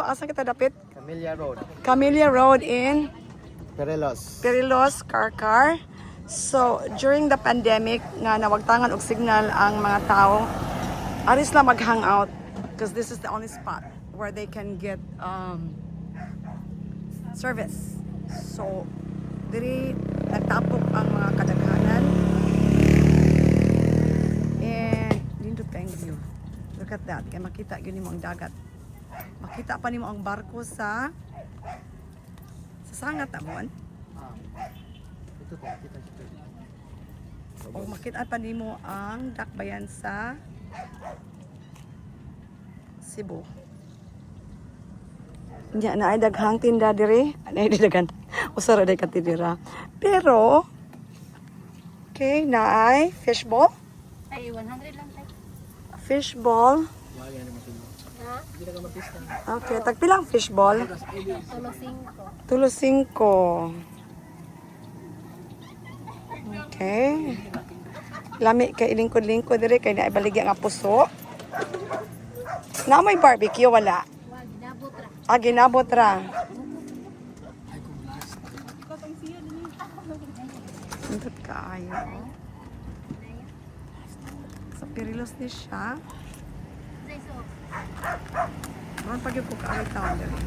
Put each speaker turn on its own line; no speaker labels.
asa kita dapit?
Camellia Road.
Camellia Road in
Perelos.
Perilos, Karkar. So, during the pandemic, nga nawagtangan og signal ang mga tao, aris lang mag-hangout because this is the only spot where they can get service. So, diri nagtapok ang mga kadaghanan. And, lindot kayong view. Look at that. Kaya makita yun mo ang dagat. Makita pa nimo ang barko sa sangat amon.
Ito po, kita siya.
O makita pa nimo ang dakbayan sa Cebu. Nya na ay daghang tinda diri, ana ay daghan. Usara day katidira. Pero okay, na ay fishball.
Ay, 100 lang tayo.
Fishball.
Wala naman sila.
Ha?
Hindi na ka mapista.
Okay, tagpilang fishball.
Tulo 5.
Tulo 5. Okay. Lami kay lingkod-lingkod diri kay naay baligya nga puso. Na may barbecue wala.
Wag, ginabot ra.
Ah, ginabot ra. Sindot kaayo. Sa Perilos ni siya.
Say so.
Ron pag yung kaayo taon diri.